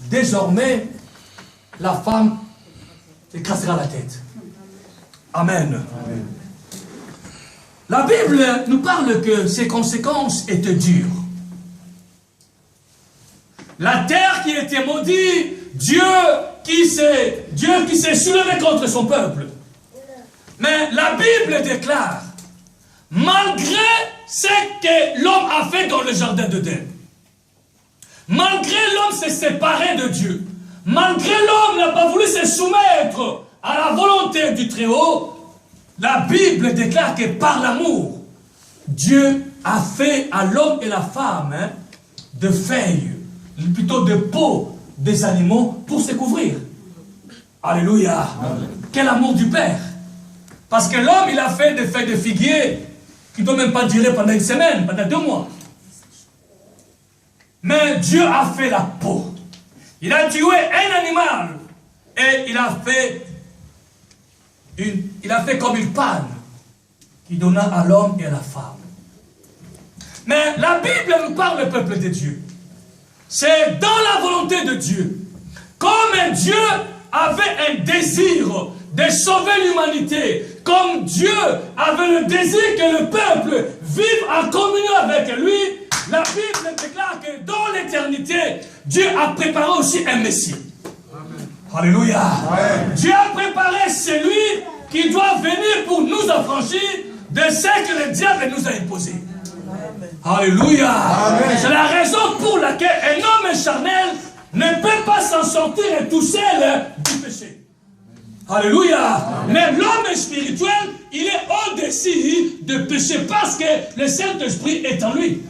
désormais, la femme écrasera la tête. Amen. Amen. La Bible nous parle que ses conséquences étaient dures. La terre qui était maudite, Dieu qui s'est soulevé contre son peuple. Mais la Bible déclare, malgré ce que l'homme a fait dans le jardin d'Éden, malgré l'homme s'est séparé de Dieu, malgré l'homme n'a pas voulu se soumettre à la volonté du Très-Haut, la Bible déclare que par l'amour, Dieu a fait à l'homme et la femme de feuilles, plutôt de peau des animaux pour se couvrir. Alléluia. Amen. Quel amour du Père. Parce que l'homme, il a fait des feuilles de figuier qui ne doivent même pas durer pendant une semaine, pendant 2 mois. Mais Dieu a fait la peau. Il a tué un animal et il a fait comme une panne qui donna à l'homme et à la femme. Mais la Bible nous parle, le peuple de Dieu. C'est dans la volonté de Dieu. Comme Dieu avait un désir de sauver l'humanité, comme Dieu avait le désir que le peuple vive en communion avec lui, la Bible déclare que dans l'éternité, Dieu a préparé aussi un Messie. Amen. Alléluia. Amen. Dieu a préparé celui qui doit venir pour nous affranchir de ce que le diable nous a imposé. Alléluia. C'est la raison pour laquelle un homme charnel ne peut pas s'en sortir tout seul du péché. Alléluia. Mais l'homme spirituel, il est au-dessus du péché parce que le Saint-Esprit est en lui.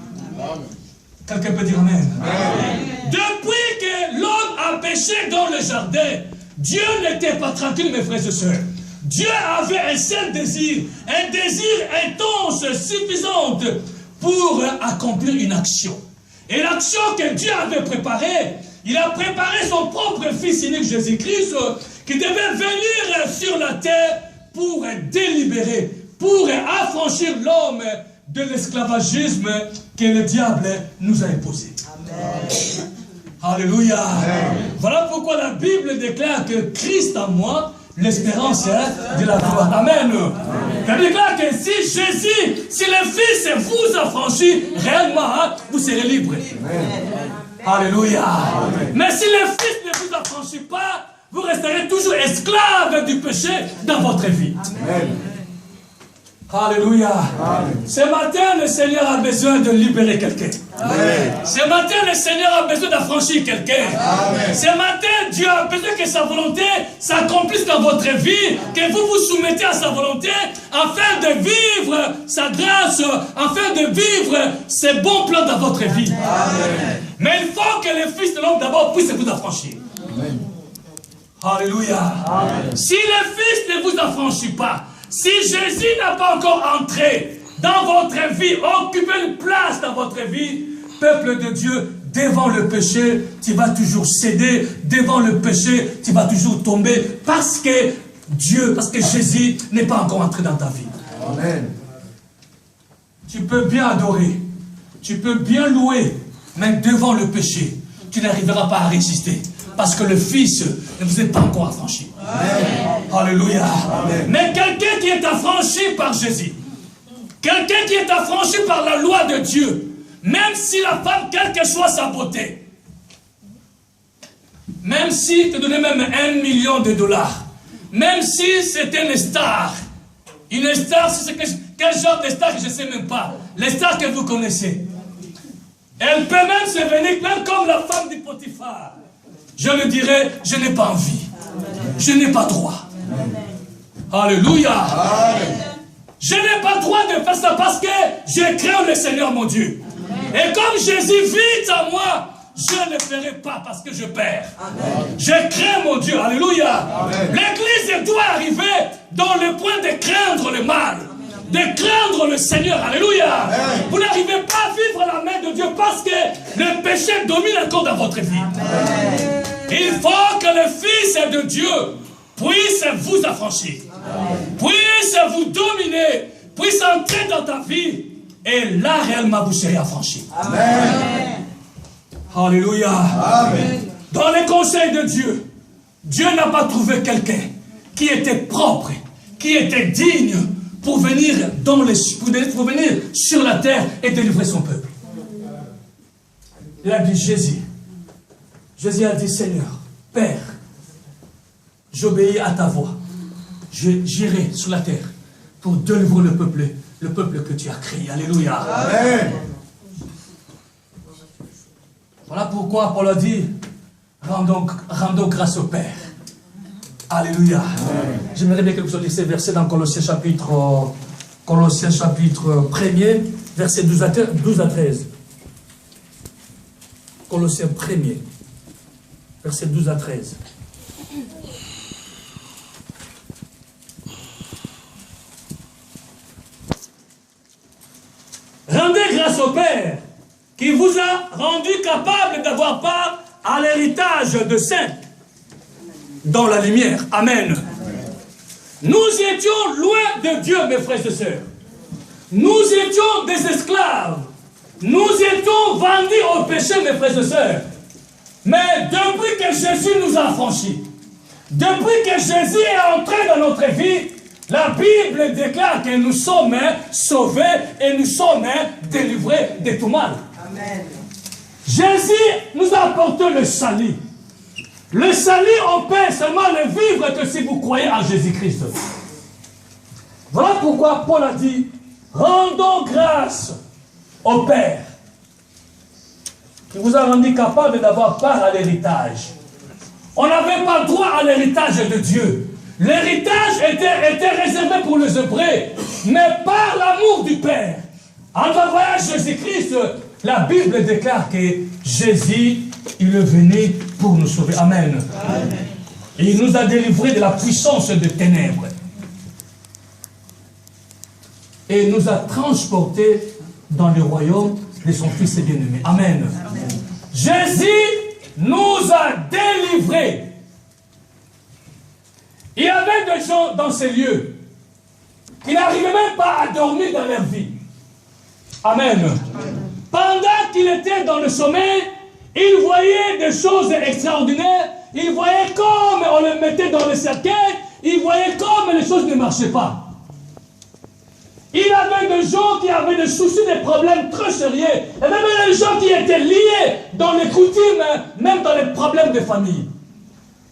Quelqu'un peut dire Amen. Depuis que l'homme a péché dans le jardin, Dieu n'était pas tranquille, mes frères et sœurs. Dieu avait un seul désir, un désir intense, suffisant pour accomplir une action. Et l'action que Dieu avait préparée, il a préparé son propre Fils unique Jésus-Christ qui devait venir sur la terre pour délibérer, pour affranchir l'homme de l'esclavagisme que le diable nous a imposé. Amen. Alléluia. Amen. Voilà pourquoi la Bible déclare que Christ en moi, l'espérance de la gloire. Amen. Elle déclare que si Jésus, si le Fils vous affranchit réellement, vous serez libre. Alléluia. Mais si le Fils ne vous affranchit pas, vous resterez toujours esclave du péché dans votre vie. Amen. Alléluia. Ce matin, le Seigneur a besoin de libérer quelqu'un. Ce matin, le Seigneur a besoin d'affranchir quelqu'un. Ce matin, Dieu a besoin que sa volonté s'accomplisse dans votre vie, que vous vous soumettez à sa volonté, afin de vivre sa grâce, afin de vivre ses bons plans dans votre vie. Amen. Mais il faut que le Fils de l'homme d'abord puisse vous affranchir. Amen. Alléluia. Amen. Si le Fils ne vous affranchit pas, si Jésus n'a pas encore entré dans votre vie, occupé une place dans votre vie, peuple de Dieu, devant le péché, tu vas toujours céder, devant le péché, tu vas toujours tomber, parce que Jésus n'est pas encore entré dans ta vie. Amen. Tu peux bien adorer, tu peux bien louer, mais devant le péché, tu n'arriveras pas à résister. Parce que le Fils ne vous est pas encore affranchi. Amen. Alléluia. Amen. Mais quelqu'un qui est affranchi par Jésus, quelqu'un qui est affranchi par la loi de Dieu, même si la femme, quelle que soit sa beauté, même si tu donnais même $1 million, même si c'était une star, c'est quel genre de star que je ne sais même pas, les stars que vous connaissez, elle peut même se venir, même comme la femme du Potiphar. Je le dirais, je n'ai pas envie. Amen. Je n'ai pas droit. Amen. Alléluia. Amen. Je n'ai pas droit de faire ça parce que je crains le Seigneur mon Dieu. Amen. Et comme Jésus vit en moi, je ne ferai pas parce que je perds. Amen. Je crains mon Dieu. Alléluia. L'Église doit arriver dans le point de craindre le mal. De craindre le Seigneur. Alléluia. Amen. Vous n'arrivez pas à vivre la main de Dieu parce que le péché domine encore dans votre vie. Amen. Il faut que le Fils de Dieu puisse vous affranchir, puisse vous dominer, puisse entrer dans ta vie, et là réellement vous serez affranchi. Amen. Alléluia. Amen. Dans le conseil de Dieu, Dieu n'a pas trouvé quelqu'un qui était propre, qui était digne pour venir, pour venir sur la terre et délivrer son peuple. Il a dit Jésus. Jésus a dit Seigneur, Père, j'obéis à ta voix. J'irai sur la terre pour délivrer le peuple que tu as créé. Alléluia. Amen. Voilà pourquoi Paul a dit, rendons grâce au Père. Alléluia. J'aimerais bien que vous lisiez ces versets dans Colossiens chapitre 1er, versets 12 à 13. Colossiens 1er, versets 12 à 13. Rendez grâce au Père qui vous a rendu capable d'avoir part à l'héritage de saints dans la lumière. Amen. Nous étions loin de Dieu, mes frères et sœurs. Nous étions des esclaves. Nous étions vendus au péché, mes frères et sœurs. Mais depuis que Jésus nous a affranchis, depuis que Jésus est entré dans notre vie, la Bible déclare que nous sommes sauvés et nous sommes délivrés de tout mal. Amen. Jésus nous a apporté le salut. Le salut, on peut seulement le vivre que si vous croyez en Jésus-Christ. Voilà pourquoi Paul a dit, rendons grâce au Père qui vous a rendu capable d'avoir part à l'héritage. On n'avait pas droit à l'héritage de Dieu. L'héritage était réservé pour les Hébreux, mais par l'amour du Père, en envoyant Jésus-Christ, la Bible déclare que Jésus, il est venu pour nous sauver. Amen. Amen. Et il nous a délivrés de la puissance des ténèbres. Et il nous a transportés dans le royaume de son Fils bien-aimé. Amen. Amen. Jésus nous a délivrés. Il y avait des gens dans ces lieux qui n'arrivaient même pas à dormir dans leur vie. Amen. Amen. Pendant qu'il était dans le sommeil, il voyait des choses extraordinaires. Il voyait comme on le mettait dans le cercueil. Il voyait comme les choses ne marchaient pas. Il y avait des gens qui avaient des soucis, des problèmes très sérieux. Et même des gens qui étaient liés dans les coutumes, même dans les problèmes de famille.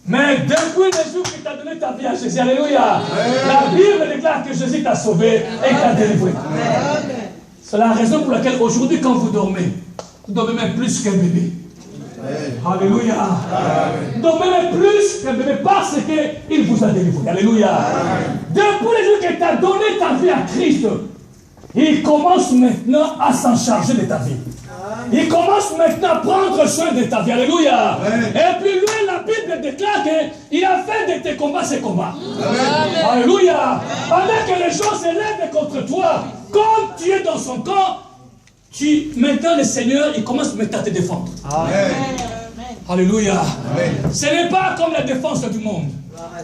Mais depuis le jour qu'il t'a donné ta vie à Jésus, alléluia, la Bible déclare que Jésus t'a sauvé et t'a délivré. C'est la raison pour laquelle aujourd'hui, quand vous dormez même plus qu'un bébé. Alléluia. Vous dormez même plus qu'un bébé parce qu'il vous a délivré. Alléluia. Depuis le jour qu'il t'a donné ta vie à Christ, il commence maintenant à s'en charger de ta vie. Il commence maintenant à prendre soin de ta vie. Alléluia. Et puis lui, la Bible déclare qu'il a fait de tes combats ses combats. Alléluia. Pendant que les gens se lèvent contre toi, comme tu es dans son camp, maintenant le Seigneur, il commence maintenant à te défendre. Amen. Alléluia. Amen. Ce n'est pas comme la défense du monde.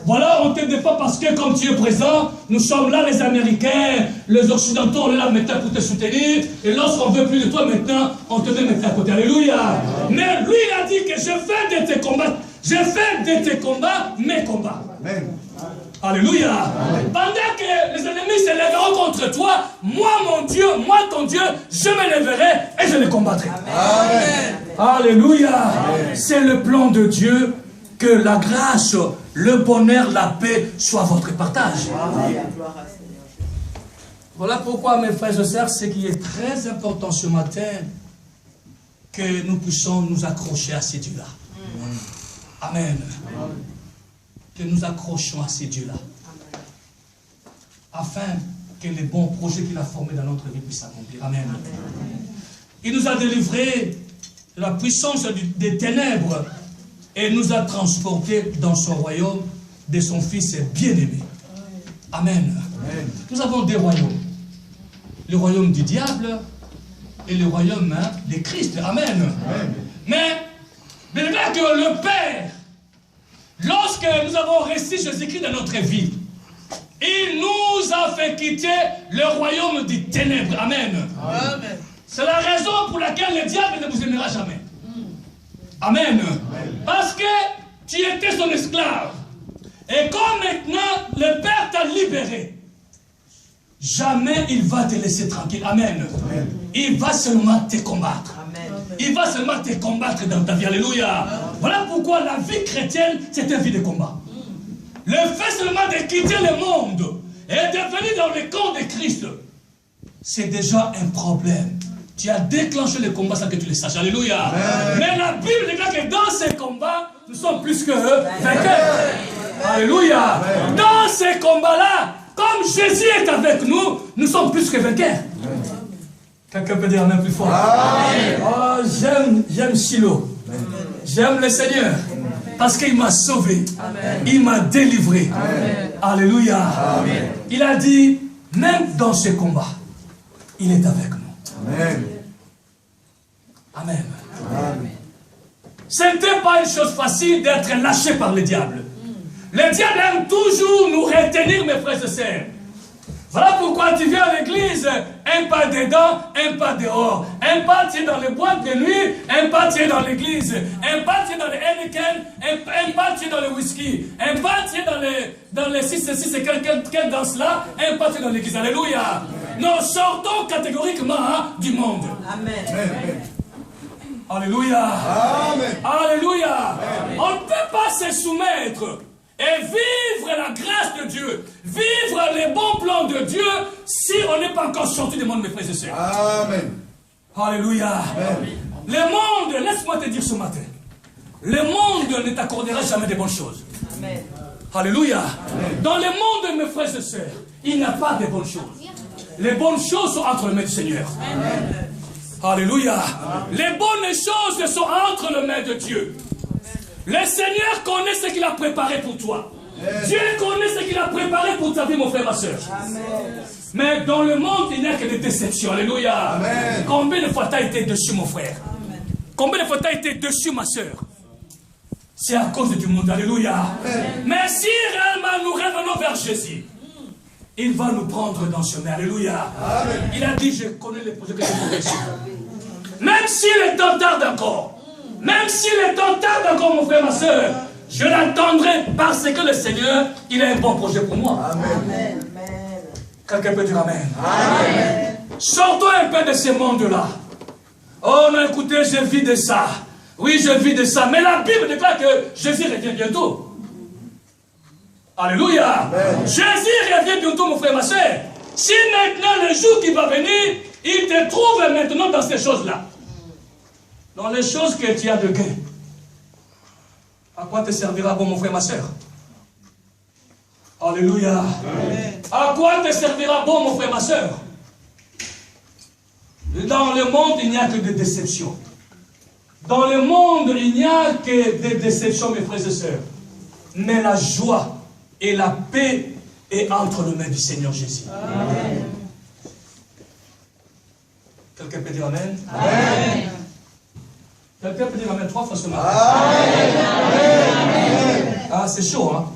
Voilà, on te défend parce que comme tu es présent, nous sommes là les Américains, les Occidentaux, on est là maintenant pour te soutenir. Et lorsqu'on ne veut plus de toi maintenant, on te met maintenant à côté. Alléluia. Mais lui, il a dit que je fais de tes combats, mes combats. Amen. Alléluia. Amen. Pendant que les ennemis se lèveront contre toi, moi mon Dieu, moi ton Dieu, je me lèverai et je les combattrai. Amen. Alléluia. C'est le plan de Dieu que la grâce, le bonheur, la paix soit votre partage. Amen. Voilà pourquoi mes frères et sœurs, ce qui est très important ce matin, que nous puissions nous accrocher à ces dieux-là. Amen. Amen. Que nous accrochons à ces dieux-là, afin que les bons projets qu'il a formés dans notre vie puissent s'accomplir. Amen. Il nous a délivrés de la puissance des ténèbres et nous a transportés dans son royaume de son Fils bien-aimé. Amen. Amen. Nous avons deux royaumes. Le royaume du diable et le royaume de Christ. Amen. Amen. Mais là que le Père, lorsque nous avons reçu Jésus-Christ dans notre vie, il nous a fait quitter le royaume des ténèbres. Amen. Amen. C'est la raison pour laquelle le diable ne vous aimera jamais. Amen. Amen. Parce que été son esclave. Et comme maintenant le Père t'a libéré, jamais il va te laisser tranquille. Amen. Amen. Il va seulement te combattre. Amen. Il va seulement te combattre dans ta vie. Alléluia. Amen. Voilà pourquoi la vie chrétienne, c'est une vie de combat. Le fait seulement de quitter le monde et de venir dans le camp de Christ, c'est déjà un problème. Tu as déclenché le combat sans que tu le saches. Alléluia. Amen. Mais la Bible déclare que dans ces combats, nous sommes plus que vainqueurs. Alléluia. Amen. Dans ces combats-là, comme Jésus est avec nous, nous sommes plus que vainqueurs. Quelqu'un peut dire Amen plus fort. Amen. Oh, j'aime Shiloh. J'aime le Seigneur. Parce qu'il m'a sauvé. Amen. Il m'a délivré. Amen. Alléluia. Amen. Il a dit, même dans ce combat, il est avec nous. Amen. Amen. Amen. Ce n'était pas une chose facile d'être lâché par le diable. Le diable aime toujours nous retenir, mes frères et sœurs. Voilà pourquoi tu viens à l'église, un pas dedans, un pas dehors. Un pas tu es dans les boîtes de nuit, un pas tu es dans l'église. Un pas tu es dans les Heineken, un pas tu es dans le whisky. Un pas tu es dans les 6 et quelle danse là, un pas tu es dans l'église. Alléluia. Nous sortons catégoriquement du monde. Amen. Amen. Alléluia. Amen. Alléluia. Amen. On ne peut pas se soumettre et vivre la grâce de Dieu, vivre les bons plans de Dieu, si on n'est pas encore sorti du monde, mes frères et sœurs. Amen. Alléluia. Amen. Le monde, laisse-moi te dire ce matin, le monde ne t'accordera jamais de bonnes choses. Amen. Alléluia. Amen. Dans le monde, mes frères et sœurs, il n'y a pas de bonnes choses. Les bonnes choses sont entre les mains du Seigneur. Amen. Alléluia. Amen. Les bonnes choses sont entre les mains de Dieu. Le Seigneur connaît ce qu'il a préparé pour toi. Amen. Dieu connaît ce qu'il a préparé pour ta vie, mon frère, ma soeur. Amen. Mais dans le monde, il n'y a que des déceptions. Alléluia. Amen. Combien de fois tu as été déçu, mon frère? Amen. Combien de fois tu as été déçu, ma soeur? C'est à cause du monde. Alléluia. Amen. Mais si réellement nous revenons vers Jésus, il va nous prendre dans ce chemin. Alléluia. Amen. Il a dit, je connais les projets que j'ai pour réussir. Même si le temps tarde encore, même si le temps tarde encore, mon frère, ma soeur, je l'attendrai parce que le Seigneur, il a un bon projet pour moi. Amen. Quelqu'un peut dire Amen. Amen. Sortons un peu de ce monde-là. Oh non, écoutez, je vis de ça. Oui, je vis de ça. Mais la Bible déclare que Jésus revient bientôt. Alléluia. Amen. Jésus revient bientôt, mon frère, ma soeur. Si maintenant, le jour qui va venir, il te trouve maintenant dans ces choses-là, dans les choses que tu as de gain, à quoi te servira bon, mon frère, ma soeur? Alléluia. Amen. À quoi te servira bon, mon frère, ma soeur? Dans le monde, il n'y a que des déceptions. Dans le monde, il n'y a que des déceptions, mes frères et sœurs. Mais la joie et la paix est entre les mains du Seigneur Jésus. Amen. Quelqu'un peut dire Amen? Amen. Quelqu'un peut dire Amen 3 fois ce matin. Amen. Ah, c'est chaud, hein?